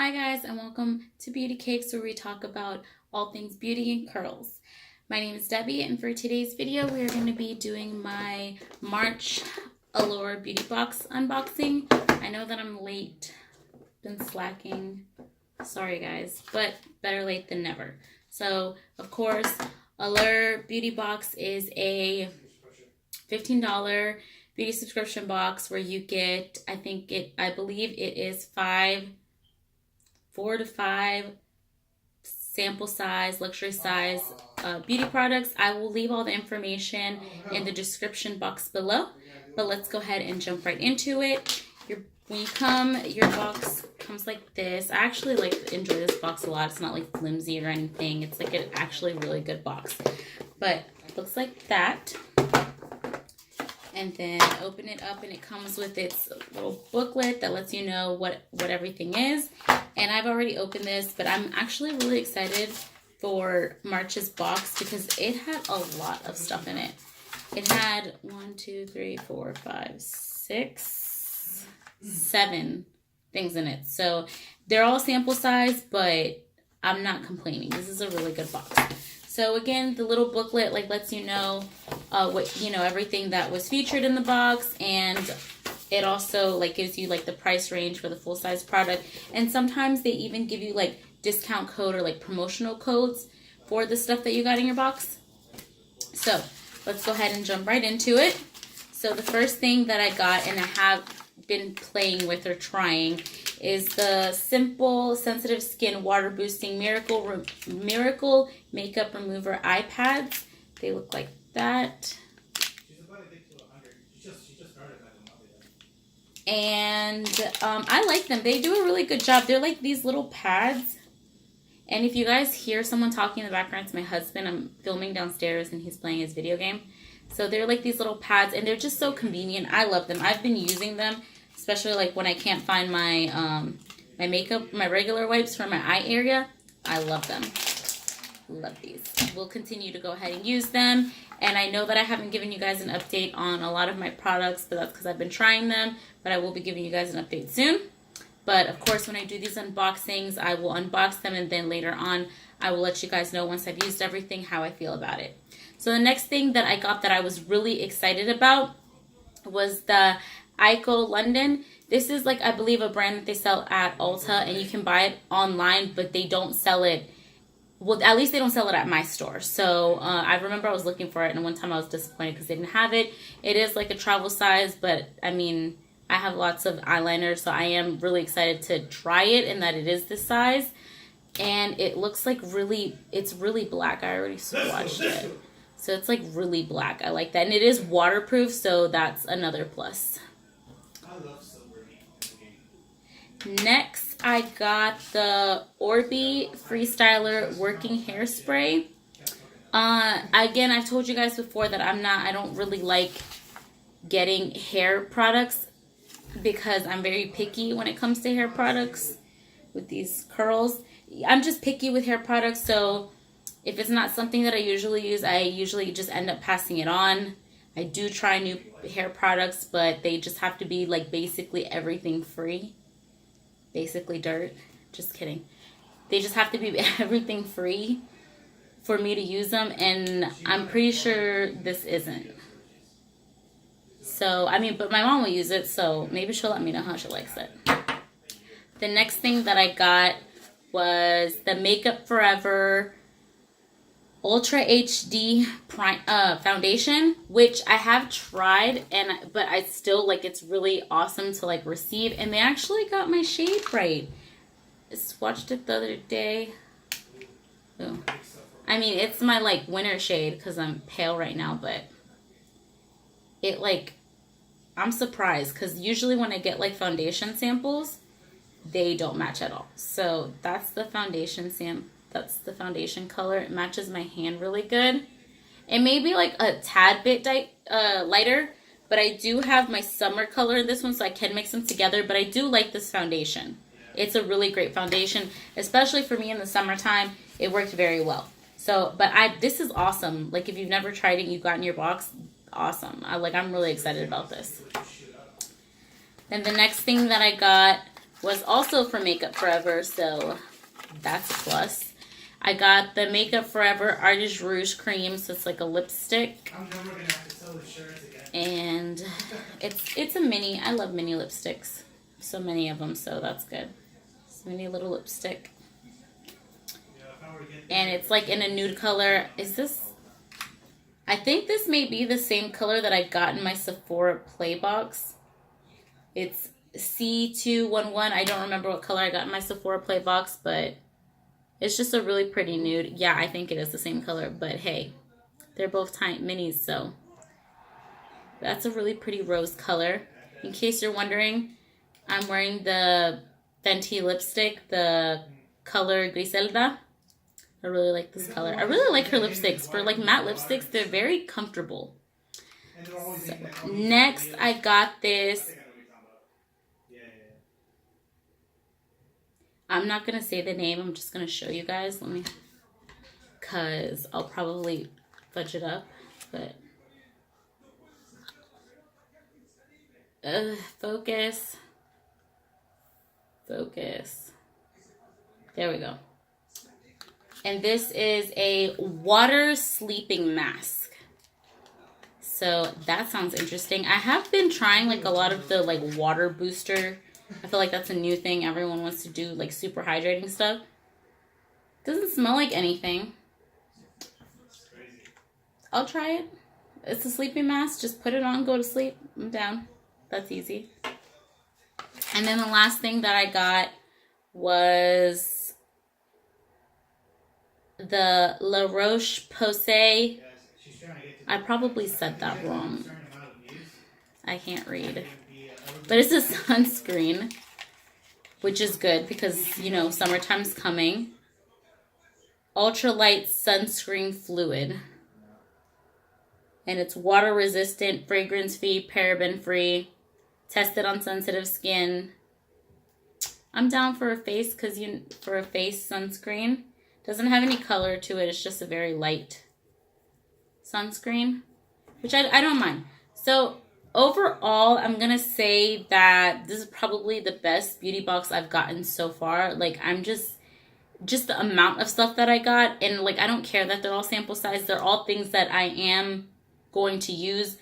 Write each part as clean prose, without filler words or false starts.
Hi guys, and welcome to Beauty Cakes, where we talk about all things beauty and curls. My name is Debbie, and for today's video we are going to be doing my March Allure beauty box unboxing. I know that I'm late, been slacking, sorry guys, but better late than never. So of course, Allure beauty box is a $15 beauty subscription box where you get, I believe it is 4 to 5 sample size, luxury size beauty products. I will leave all the information in the description box below, but let's go ahead and jump right into it. When you come, your box comes like this. I actually enjoy this box a lot. It's not like flimsy or anything. It's like an actually really good box, but it looks like that. And then open it up and it comes with its little booklet that lets you know what everything is. And I've already opened this, but I'm actually really excited for March's box because it had a lot of stuff in it. It had 7 things in it. So they're all sample size, but I'm not complaining. This is a really good box. So again, the little booklet lets you know everything that was featured in the box, and it also gives you the price range for the full size product. And sometimes they even give you discount code or promotional codes for the stuff that you got in your box. So let's go ahead and jump right into it. So the first thing that I got, and I have been playing with or trying, is the Simple Sensitive Skin Water Boosting Miracle Makeup Remover Eye Pads. They look like that. And I like them. They do a really good job. They're like these little pads. And if you guys hear someone talking in the background, it's my husband. I'm filming downstairs and he's playing his video game. So they're like these little pads, and they're just so convenient. I love them. I've been using them, especially when I can't find my my makeup, my regular wipes for my eye area. I love them. Love these. We'll continue to go ahead and use them. And I know that I haven't given you guys an update on a lot of my products, but that's because I've been trying them. But I will be giving you guys an update soon. But of course, when I do these unboxings, I will unbox them, and then later on, I will let you guys know once I've used everything how I feel about it. So the next thing that I got that I was really excited about was the Ico London. This is I believe a brand that they sell at Ulta, and you can buy it online, but they don't sell it. Well, at least they don't sell it at my store. So I remember I was looking for it, and one time I was disappointed because they didn't have it. It is a travel size, but I mean, I have lots of eyeliner, so I am really excited to try it and that it is this size. And it looks it's really black. I already swatched it. So it's really black. I like that. And it is waterproof, so that's another plus. Next, I got the Orbi Freestyler Working Hairspray. Again, I've told you guys before that I don't really like getting hair products because I'm very picky when it comes to hair products with these curls. I'm just picky with hair products, so if it's not something that I usually use, I usually just end up passing it on. I do try new hair products, but they just have to be basically everything free. Basically dirt. Just kidding. They just have to be everything free for me to use them, and I'm pretty sure this isn't. So, I mean, but my mom will use it, so maybe she'll let me know how she likes it. The next thing that I got was the Makeup Forever Ultra HD foundation, which I have tried, but I still it's really awesome to receive. And they actually got my shade right. I swatched it the other day. Ooh. I mean, it's my winter shade because I'm pale right now, but it I'm surprised because usually when I get foundation samples, they don't match at all. So that's the foundation That's the foundation color. It matches my hand really good. It may be a tad bit lighter, but I do have my summer color in this one, so I can mix them together. But I do like this foundation. It's a really great foundation, especially for me in the summertime. It worked very well. So, but this is awesome. If you've never tried it, you got in your box, awesome. I'm really excited about this. Then the next thing that I got was also from Makeup Forever, so that's a plus. I got the Makeup Forever Artist Rouge Cream, so it's like a lipstick. I'm never gonna have to sell the shirts again. And it's a mini. I love mini lipsticks. So many of them, so that's good. It's a mini little lipstick. And it's like in a nude color. Is this... I think this may be the same color that I got in my Sephora Play box. It's C211. I don't remember what color I got in my Sephora Play box, but it's just a really pretty nude. Yeah, I think it is the same color, but hey, they're both tiny minis, so that's a really pretty rose color. In case you're wondering, I'm wearing the Fenty lipstick, the color Griselda. I really like this color. I really like her lipsticks. For like matte lipsticks, they're very comfortable. So, next, I got this. I'm not going to say the name. I'm just going to show you guys. Let me, because I'll probably fudge it up. But, focus. Focus. There we go. And this is a water sleeping mask. So that sounds interesting. I have been trying like a lot of the like water booster. I feel like that's a new thing. Everyone wants to do like super hydrating stuff. Doesn't smell like anything. I'll try it. It's a sleeping mask. Just put it on, go to sleep. I'm down. That's easy. And then the last thing that I got was the La Roche-Posay. I probably said that wrong. I can't read. But it's a sunscreen, which is good because, you know, summertime's coming. Ultralight sunscreen fluid. And it's water resistant, fragrance free, paraben free, tested on sensitive skin. I'm down for a face for a face sunscreen. Doesn't have any color to it. It's just a very light sunscreen, which I don't mind. So overall, I'm going to say that this is probably the best beauty box I've gotten so far. Like, I'm just the amount of stuff that I got. And like, I don't care that they're all sample size. They're all things that I am going to use,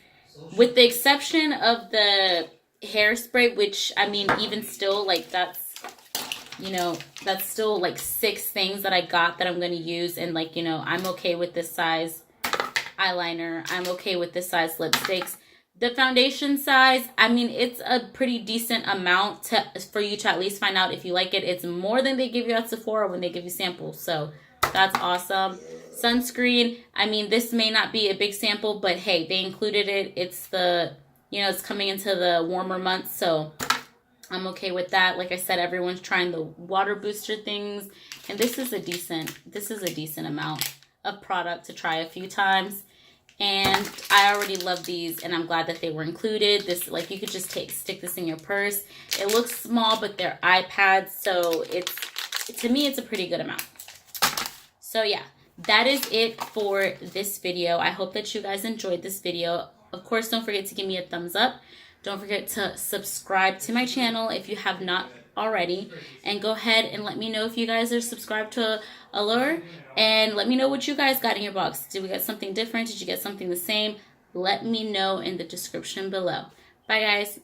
with the exception of the hairspray, which, I mean, even still, like, that's, you know, that's still like 6 things that I got that I'm going to use. And like, you know, I'm okay with this size eyeliner. I'm okay with this size lipsticks. The foundation size, I mean, it's a pretty decent amount for you to at least find out if you like it. It's more than they give you at Sephora when they give you samples. So that's awesome. Sunscreen, I mean, this may not be a big sample, but hey, they included it. It's the, you know, it's coming into the warmer months, so I'm okay with that. Like I said, everyone's trying the water booster things, and this is a decent amount of product to try a few times. And I already love these, and I'm glad that they were included. This, like, you could just stick this in your purse. It looks small, but they're iPads, so to me, it's a pretty good amount. So yeah, that is it for this video. I hope that you guys enjoyed this video. Of course, don't forget to give me a thumbs up. Don't forget to subscribe to my channel if you have not already. And go ahead and let me know if you guys are subscribed to Allure. And let me know what you guys got in your box. Did we get something different? Did you get something the same? Let me know in the description below. Bye, guys.